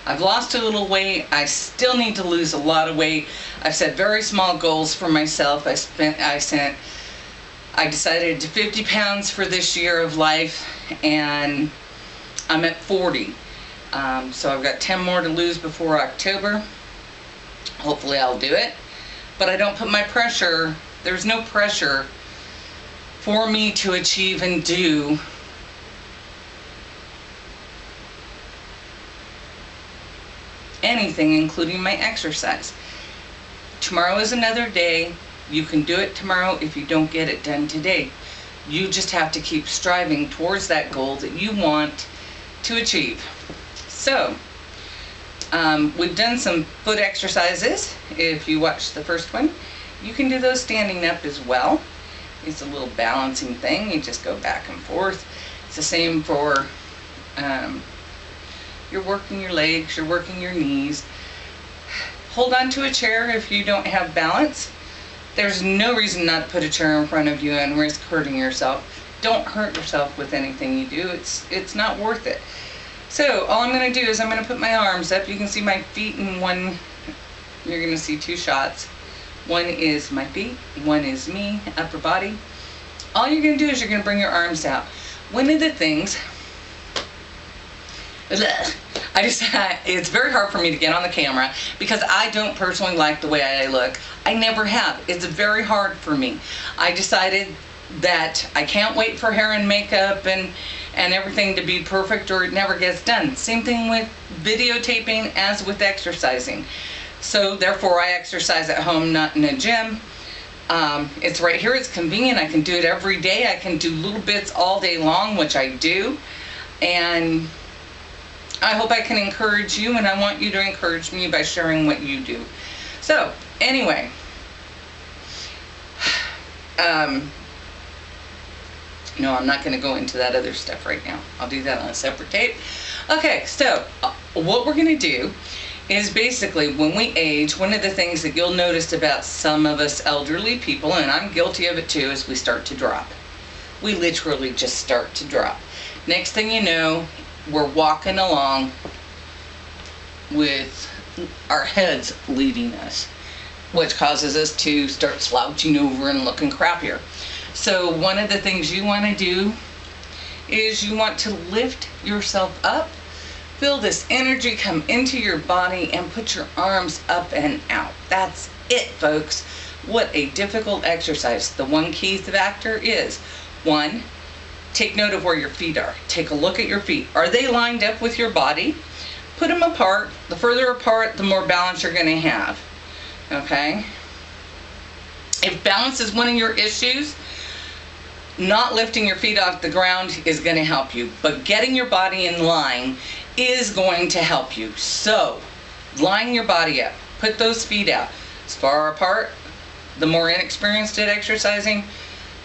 I've lost a little weight. I still need to lose a lot of weight. I've set very small goals for myself. I decided to 50 pounds for this year of life, and I'm at 40. So I've got 10 more to lose before October. Hopefully I'll do it. But I don't put my pressure, there's no pressure for me to achieve and do anything, including my exercise. Tomorrow is another day. You can do it tomorrow if you don't get it done today. You just have to keep striving towards that goal that you want to achieve. So, we've done some foot exercises. If you watched the first one, you can do those standing up as well. It's a little balancing thing. You just go back and forth. It's the same for, you're working your legs, you're working your knees. Hold on to a chair if you don't have balance. There's no reason not to put a chair in front of you and risk hurting yourself. Don't hurt yourself with anything you do. It's not worth it. So all I'm going to do is I'm going to put my arms up. You can see my feet in one. You're going to see two shots. One is my feet, one is me, upper body. All you're going to do is you're going to bring your arms out. One of the things, it's very hard for me to get on the camera because I don't personally like the way I look. I never have. It's very hard for me. I decided that I can't wait for hair and makeup and everything to be perfect, or it never gets done. Same thing with videotaping as with exercising. So therefore I exercise at home, not in a gym. It's right here, it's convenient. I can do it every day. I can do little bits all day long, which I do. And I hope I can encourage you, and I want you to encourage me by sharing what you do. So anyway, no, I'm not going to go into that other stuff right now. I'll do that on a separate tape. Okay, so what we're going to do is basically when we age, one of the things that you'll notice about some of us elderly people, and I'm guilty of it too, is we start to drop. We literally just start to drop. Next thing you know, we're walking along with our heads leading us, which causes us to start slouching over and looking crappier. So one of the things you want to do is you want to lift yourself up, feel this energy come into your body, and put your arms up and out. That's it, folks. What a difficult exercise. The one key factor is, one, take note of where your feet are. Take a look at your feet. Are they lined up with your body? Put them apart. The further apart, the more balance you're going to have. Okay? If balance is one of your issues, not lifting your feet off the ground is going to help you. But getting your body in line is going to help you. So, line your body up. Put those feet out. As far apart, the more inexperienced at exercising,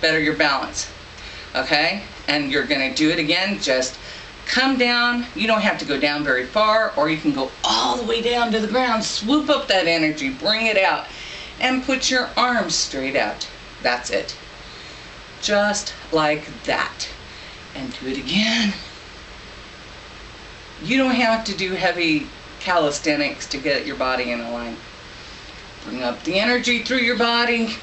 better your balance. Okay? And you're going to do it again. Just come down. You don't have to go down very far, or you can go all the way down to the ground. Swoop up that energy. Bring it out. And put your arms straight out. That's it. Just like that. And do it again. You don't have to do heavy calisthenics to get your body in a line. Bring up the energy through your body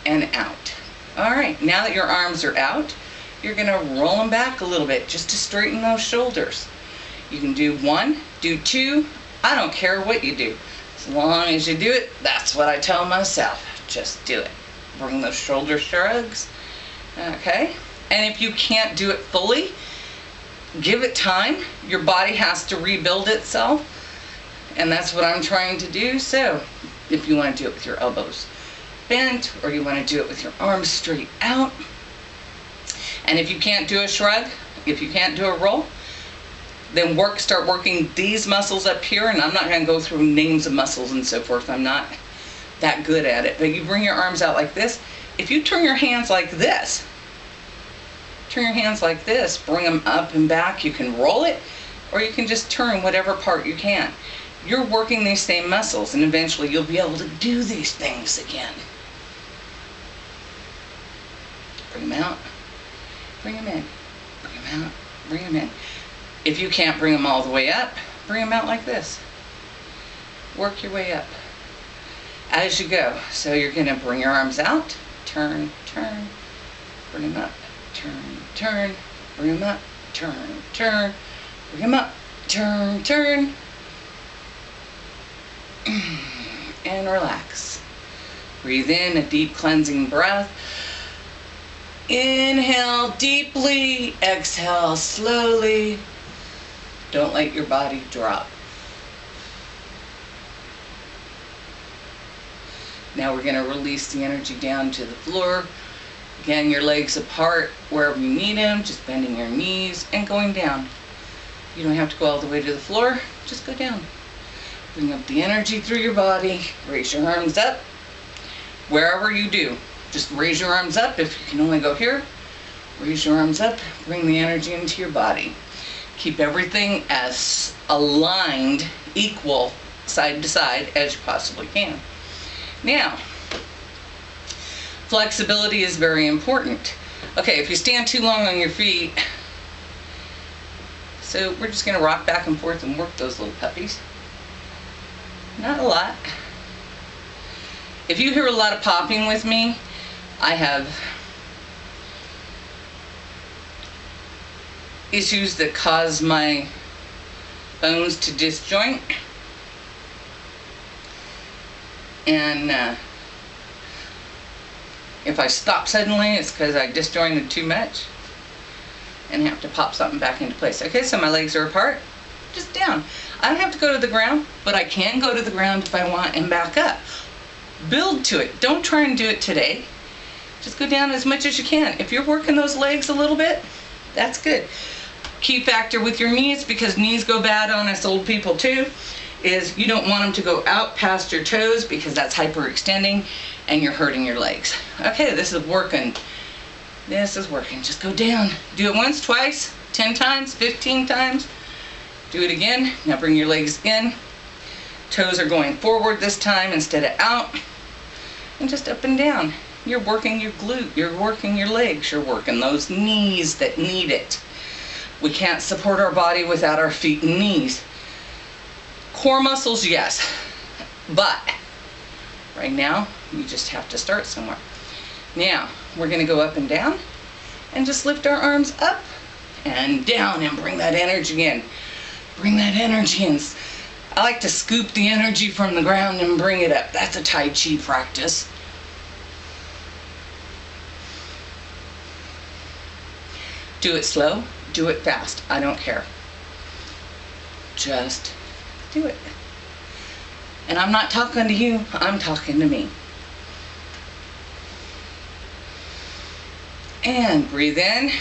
and out. Alright, now that your arms are out, you're going to roll them back a little bit just to straighten those shoulders. You can do one, do two, I don't care what you do. As long as you do it, that's what I tell myself. Just do it. Bring those shoulder shrugs. Okay? And if you can't do it fully, give it time. Your body has to rebuild itself. And that's what I'm trying to do. So, if you want to do it with your elbows bent, or you want to do it with your arms straight out, and if you can't do a shrug, if you can't do a roll, then start working these muscles up here. And I'm not going to go through names of muscles and so forth. I'm not that good at it. But you bring your arms out like this. If you turn your hands like this, bring them up and back. You can roll it, or you can just turn whatever part you can. You're working these same muscles, and eventually you'll be able to do these things again. Bring them out. Bring them in. Bring them out. Bring them in. If you can't bring them all the way up, bring them out like this. Work your way up as you go. So you're going to bring your arms out, turn, turn, bring them up, turn, turn, bring them up, turn, turn, bring them up, turn, turn, and relax. Breathe in a deep cleansing breath. Inhale deeply, exhale slowly. Don't let your body drop. Now we're going to release the energy down to the floor. Again, your legs apart wherever you need them, just bending your knees and going down. You don't have to go all the way to the floor, just go down. Bring up the energy through your body, raise your arms up. Wherever you do, just raise your arms up. If you can only go here, raise your arms up, bring the energy into your body. Keep everything as aligned, equal, side to side as you possibly can. Now, flexibility is very important. Okay, if you stand too long on your feet, so we're just going to rock back and forth and work those little puppies. Not a lot. If you hear a lot of popping with me, I have issues that cause my bones to disjoint. And if I stop suddenly, it's because I disjointed too much and have to pop something back into place. Okay, so my legs are apart, just down. I don't have to go to the ground, but I can go to the ground if I want and back up. Build to it. Don't try and do it today. Just go down as much as you can. If you're working those legs a little bit, that's good. Key factor with your knees, because knees go bad on us old people too, is you don't want them to go out past your toes because that's hyperextending and you're hurting your legs. Okay, this is working. This is working. Just go down. Do it once, twice, 10 times, 15 times. Do it again. Now bring your legs in. Toes are going forward this time instead of out. And just up and down. You're working your glute. You're working your legs. You're working those knees that need it. We can't support our body without our feet and knees. Core muscles, yes, but right now you just have to start somewhere. Now we're going to go up and down and just lift our arms up and down and bring that energy in. Bring that energy in. I like to scoop the energy from the ground and bring it up. That's a Tai Chi practice. Do it slow, do it fast. I don't care. Just do it. And I'm not talking to you, I'm talking to me. And breathe in.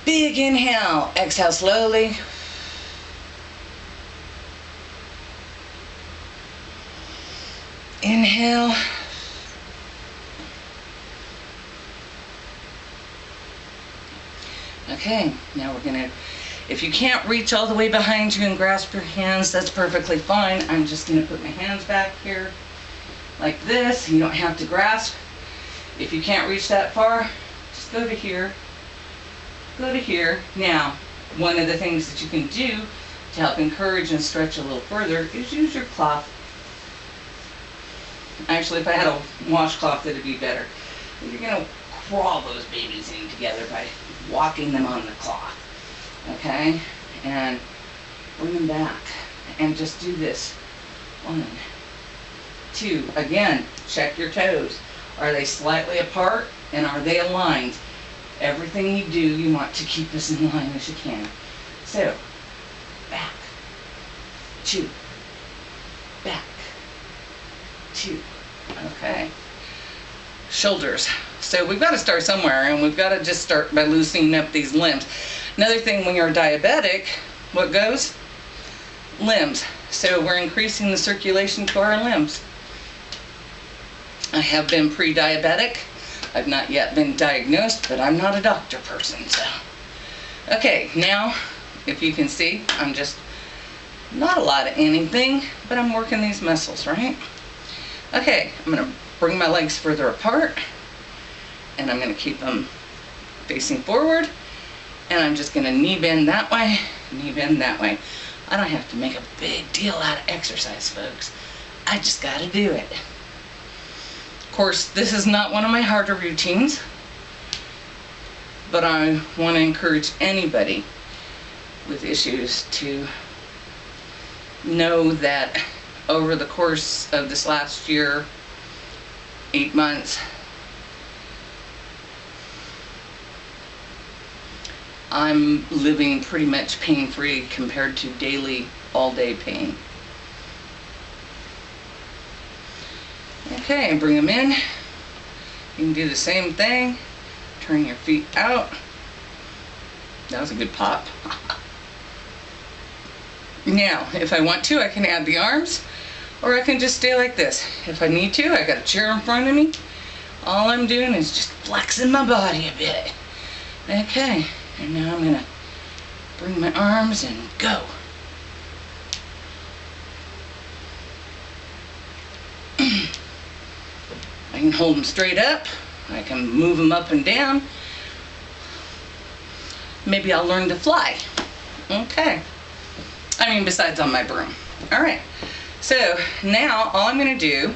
Big inhale. Exhale slowly. Inhale. Okay, now we're gonna, if you can't reach all the way behind you and grasp your hands, that's perfectly fine. I'm just gonna put my hands back here like this. You don't have to grasp. If you can't reach that far, just go to here, go to here. Now, one of the things that you can do to help encourage and stretch a little further is use your cloth. Actually, if I had a washcloth, it'd be better. You're gonna crawl those babies in together by walking them on the cloth, okay? And bring them back and just do this. 1, 2, again, check your toes. Are they slightly apart and are they aligned? Everything you do, you want to keep as in line as you can. So, back, 2, back, 2, okay? Shoulders. So we've got to start somewhere, and we've got to just start by loosening up these limbs. Another thing, when you're diabetic, what goes? Limbs. So we're increasing the circulation to our limbs. I have been pre-diabetic. I've not yet been diagnosed, but I'm not a doctor person, so. Okay, now, if you can see, I'm just, not a lot of anything, but I'm working these muscles, right? Okay, I'm going to bring my legs further apart, and I'm going to keep them facing forward, and I'm just going to knee bend that way knee bend that way. I don't have to make a big deal out of exercise, folks. I just got to do it. Of course, this is not one of my harder routines, but I want to encourage anybody with issues to know that over the course of this last year, 8 months, I'm living pretty much pain-free compared to daily, all-day pain. Okay, bring them in. You can do the same thing. Turn your feet out. That was a good pop. Now, if I want to, I can add the arms, or I can just stay like this. If I need to, I got a chair in front of me. All I'm doing is just flexing my body a bit. Okay, and now I'm gonna bring my arms and go. I can hold them straight up. I can move them up and down. Maybe I'll learn to fly. Okay. I mean, besides on my broom. All right. So now all I'm going to do,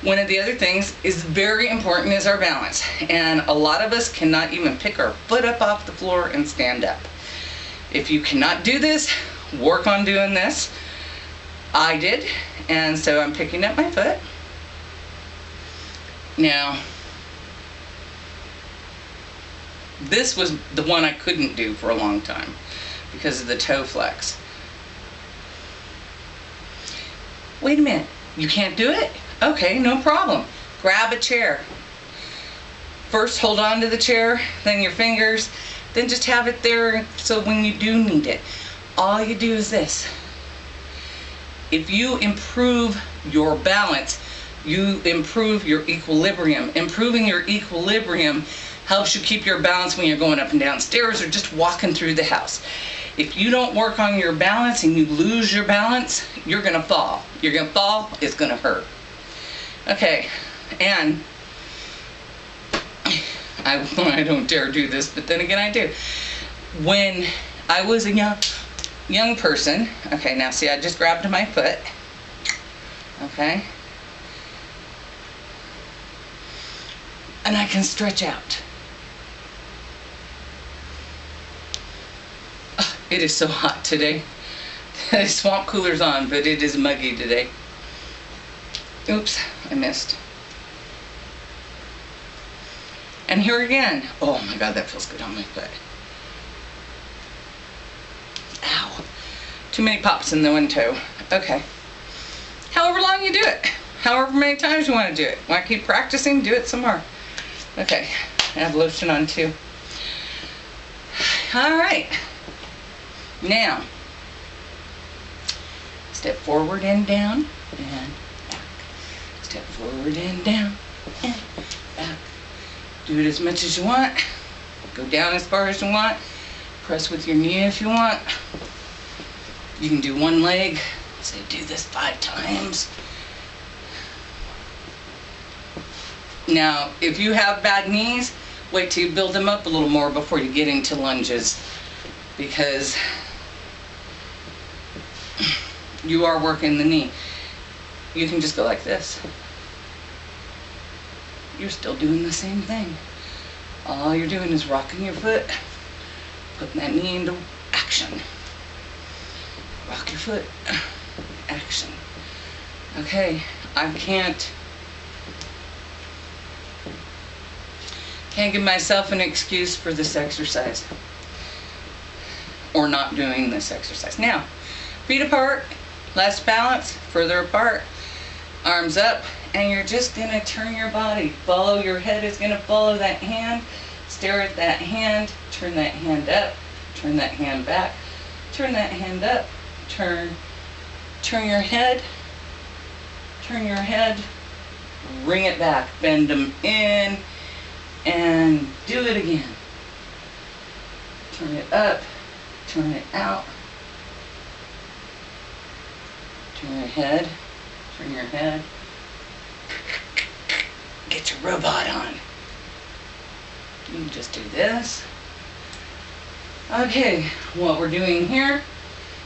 one of the other things is very important, is our balance. And a lot of us cannot even pick our foot up off the floor and stand up. If you cannot do this, work on doing this. I did. And so I'm picking up my foot. Now, this was the one I couldn't do for a long time because of the toe flex. Wait a minute, you can't do it? Okay, no problem. Grab a chair. First hold on to the chair, then your fingers, then just have it there so when you do need it. All you do is this. If you improve your balance, you improve your equilibrium. Improving your equilibrium helps you keep your balance when you're going up and down stairs or just walking through the house. If you don't work on your balance and you lose your balance, you're gonna fall. You're gonna fall, it's gonna hurt. Okay, and I don't dare do this, but then again I do. When I was a young person, okay, now see, I just grabbed my foot, okay? And I can stretch out. It is so hot today. The swamp cooler's on, but it is muggy today. Oops, I missed. And here again. Oh my God, that feels good on my foot. Ow. Too many pops in the one toe. Okay. However long you do it. However many times you want to do it. Want to keep practicing? Do it some more. Okay. I have lotion on too. All right. Now, step forward and down and back. Step forward and down and back. Do it as much as you want. Go down as far as you want. Press with your knee if you want. You can do one leg. Say do this 5 times. Now, if you have bad knees, wait till you build them up a little more before you get into lunges, because you are working the knee. You can just go like this. You're still doing the same thing. All you're doing is rocking your foot, putting that knee into action. Rock your foot, action. Okay, I can't give myself an excuse for this exercise or not doing this exercise. Now, feet apart, less balance, further apart, arms up, and you're just gonna turn your body. Follow, your head is gonna follow that hand. Stare at that hand, turn that hand up, turn that hand back, turn that hand up, turn your head, bring it back, bend them in, and do it again. Turn it up, turn it out. Turn your head, get your robot on. You can just do this. Okay, what we're doing here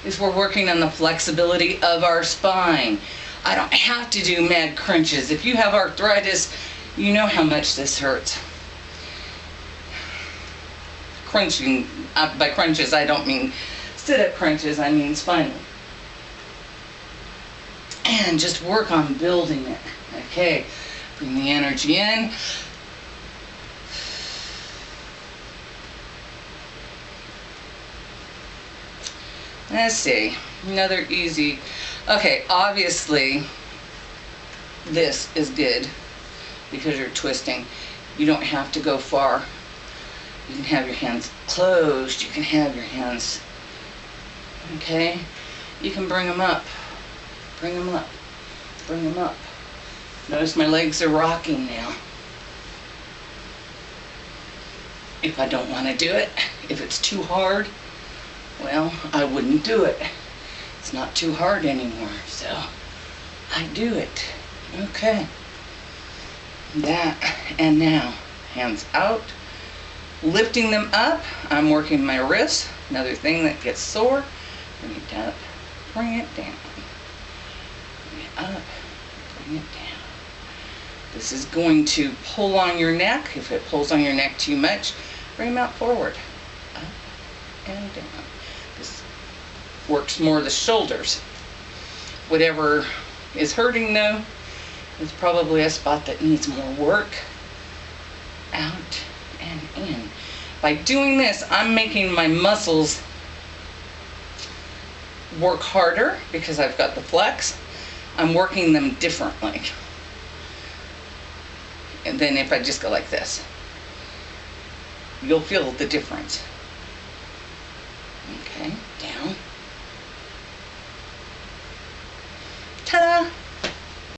is we're working on the flexibility of our spine. I don't have to do mad crunches. If you have arthritis, you know how much this hurts. Crunching, by crunches I don't mean sit-up crunches, I mean spinal. And just work on building it. Okay, bring the energy in. Let's see, another easy. Okay, obviously this is good because you're twisting. You don't have to go far. You can have your hands closed. You can have your hands, okay? You can bring them up. Bring them up. Bring them up. Notice my legs are rocking now. If I don't want to do it, if it's too hard, well, I wouldn't do it. It's not too hard anymore, so I do it. Okay. That, and now, hands out. Lifting them up, I'm working my wrists. Another thing that gets sore. Bring it up, bring it down. Bring it up, bring it down. This is going to pull on your neck. If it pulls on your neck too much, bring them out forward. Up and down. This works more the shoulders. Whatever is hurting though, is probably a spot that needs more work. Out and in. By doing this, I'm making my muscles work harder because I've got the flex. I'm working them differently. And then if I just go like this, you'll feel the difference. Okay.